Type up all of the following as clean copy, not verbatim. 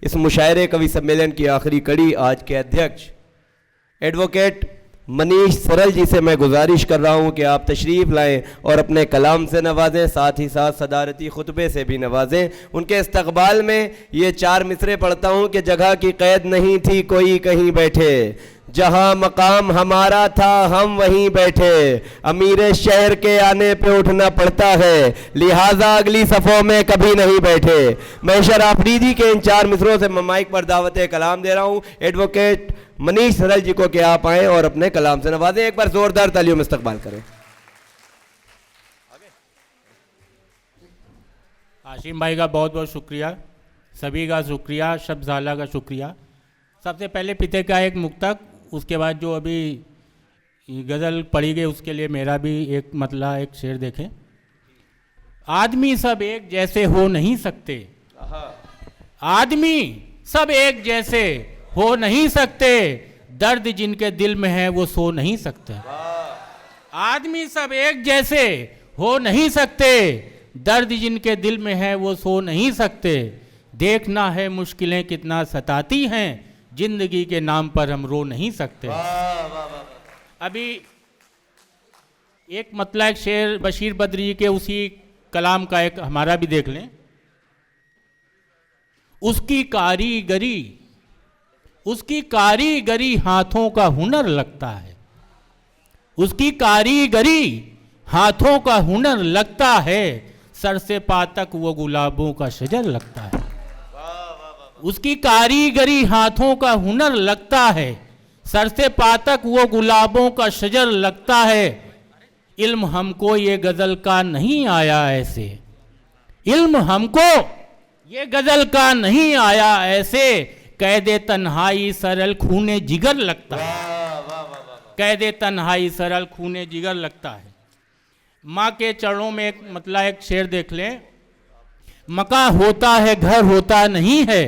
इस मुशायरे कवि सम्मेलन की आखिरी कड़ी आज के अध्यक्ष एडवोकेट मनीष सरल जी से मैं गुजारिश कर रहा हूं कि आप तशरीफ़ लाएं और अपने कलाम से नवाजें, साथ ही साथ सदारती खुतबे से भी नवाजें। उनके इस्तकबाल में ये 4 मिसरे पढ़ता हूं कि जगह की कैद नहीं थी कोई कहीं बैठे, जहां मकाम हमारा था हम वहीं बैठे, अमीर शहर के आने पे उठना पड़ता है, लिहाजा अगली सफ़ों में कभी नहीं बैठे। महशर आफरीदी के इन 4 मिसरों से मैं माइक पर दावत कलाम दे रहा हूं एडवोकेट मनीष सरल जी को कि आप आएँ और अपने कलाम से नवाजें। एक बार जोरदार तालियों में इस्तकबाल करें। हाशिम भाई का बहुत बहुत शुक्रिया, सभी का शुक्रिया, शब्ज़ाला का शुक्रिया। सबसे पहले पिते का एक मुक्तक, उसके बाद जो अभी गज़ल पढ़ी गई उसके लिए मेरा भी एक मतला, एक शेर देखें। आदमी सब एक जैसे हो नहीं सकते, आदमी सब एक जैसे हो नहीं सकते, दर्द जिनके दिल में है वो सो नहीं सकते। आदमी सब एक जैसे हो नहीं सकते, दर्द जिनके दिल में है वो सो नहीं सकते, देखना है मुश्किलें कितना सताती हैं, जिंदगी के नाम पर हम रो नहीं सकते। अभी एक मतलब एक शेर बशीर बद्री के उसी कलाम का एक हमारा भी देख लें। उसकी कारीगरी हाथों का हुनर लगता है, उसकी कारीगरी हाथों का हुनर लगता है, सर से पा तक वो गुलाबों का शजर लगता है। उसकी कारीगरी हाथों का हुनर लगता है, सर से पा तक वो गुलाबों का शजर लगता है। इल्म हमको ये गज़ल का नहीं आया ऐसे, इल्म हमको ये गज़ल का नहीं आया ऐसे, कैदे तन्हाई सरल खूने जिगर लगता है, कैदे तन्हाई सरल खूने जिगर लगता है। माँ के चरणों में एक मतलब एक शेर देख लें। मकान होता है घर होता नहीं है,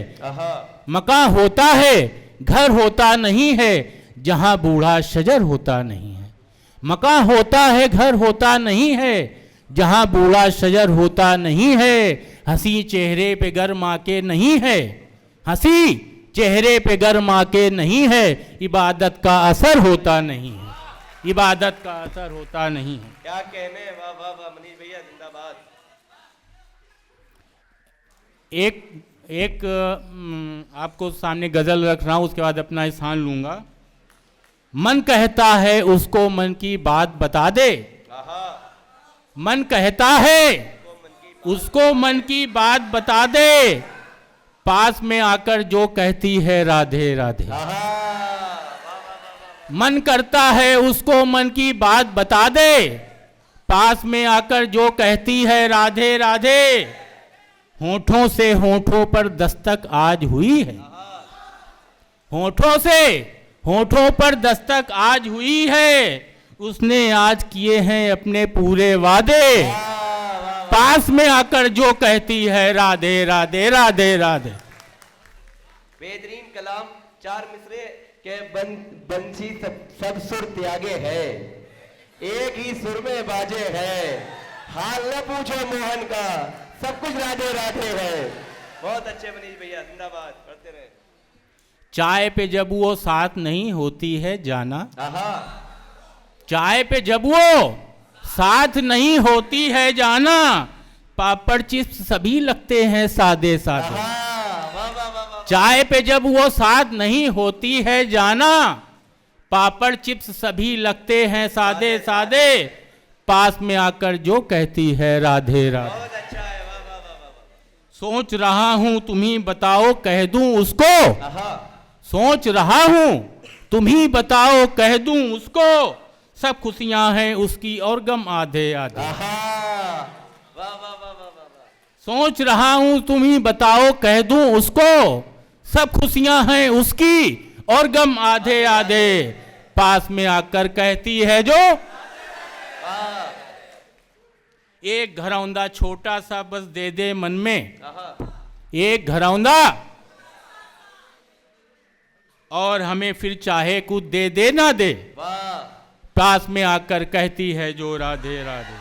मकान होता है घर होता नहीं है, जहां बूढ़ा शजर होता नहीं है। मकान होता है घर होता नहीं है, जहां बूढ़ा शजर होता नहीं है, हंसी चेहरे पे गर्म आके नहीं है, हंसी चेहरे पे गर्म आके नहीं है, इबादत का असर होता नहीं है, इबादत का असर होता नहीं है। क्या कहने, वाह वाह वाह मनीष भैया जिंदाबाद। एक आपको सामने गजल रख रहा हूं, उसके बाद अपना स्थान लूंगा। मन कहता है उसको मन की बात बता दे, मन कहता है उसको मन की बात बता दे, पास में आकर जो कहती है राधे राधे। मन करता है उसको मन की बात बता दे, पास में आकर जो कहती है राधे राधे। होठों से होठों पर दस्तक आज हुई है, होठों से होठों पर दस्तक आज हुई है, उसने आज किए हैं अपने पूरे वादे, पास में आकर जो कहती है राधे राधे राधे राधे। बेहतरीन कलाम, 4 मिसरे के बंसी सब सुर त्यागे है, एक ही सुर में बाजे है, हाल न पूछो मोहन का सब कुछ राधे राधे है। बहुत अच्छे मनीष भैया जिंदाबाद, पढ़ते रहे। चाय पे जब वो साथ नहीं होती है जाना, चाय पे जब वो साथ नहीं होती है जाना, पापड़ चिप्स सभी लगते हैं सादे सादे। चाय पे जब वो साथ नहीं होती है जाना, पापड़ चिप्स सभी लगते हैं सादे सादे, पास में आकर जो कहती है राधे राधे। बहुत अच्छा है, वाह वाह वाह वाह। सोच रहा हूं तुम्ही बताओ कह दूं उसको, सोच रहा हूं तुम्ही बताओ कह दूं उसको, सब खुशियां हैं उसकी और गम आधे आधे। सोच रहा हूं तुम्ही बताओ कह दूं उसको, सब खुशियां हैं उसकी और गम आधे आधे, पास में आकर कहती है जो। एक घरौंदा छोटा सा बस दे दे मन में, एक घरौंदा और हमें फिर चाहे कुछ दे दे ना दे, पास में आकर कहती है जो राधे राधे।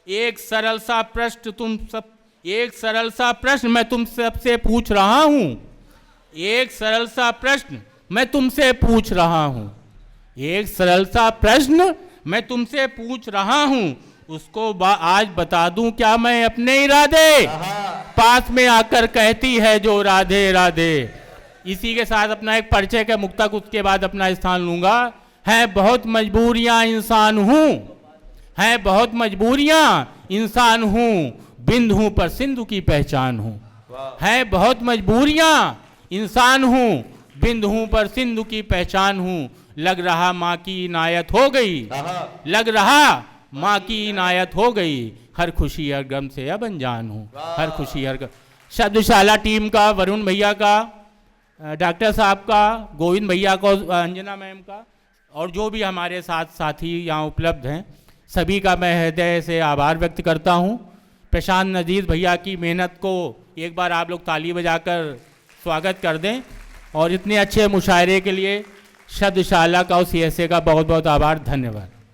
एक सरल सा प्रश्न तुम सब एक सरल सा प्रश्न मैं तुम सबसे पूछ रहा हूं, एक सरल सा प्रश्न मैं तुमसे पूछ रहा हूं, एक सरल सा प्रश्न मैं तुमसे पूछ रहा हूं, उसको आज बता दूं क्या मैं अपने इरादे, पास में आकर कहती है जो राधे राधे। इसी के साथ अपना एक परिचय का मुक्तक, उसके बाद अपना स्थान लूंगा। है बहुत मजबूरियां इंसान हूं, है बहुत मजबूरियां इंसान हूं, बिंद हूं पर सिंधु की पहचान हूं। है बहुत मजबूरियां इंसान हूं, बिंद हूं पर सिंधु की पहचान हूं। लग रहा माँ की इनायत हो गई, लग रहा माँ की इनायत हो गई, हर खुशी हर गम से अब अनजान हूँ, हर खुशी हर गम। शब्दशाला टीम का, वरुण भैया का, डॉक्टर साहब का, गोविंद भैया को, अंजना मैम का, और जो भी हमारे साथ साथी यहाँ उपलब्ध हैं, सभी का मैं हृदय से आभार व्यक्त करता हूँ। प्रशांत नजीर भैया की मेहनत को एक बार आप लोग ताली बजाकर स्वागत कर दें, और इतने अच्छे मुशायरे के लिए शब्दशाला का और CSA का बहुत बहुत आभार, धन्यवाद।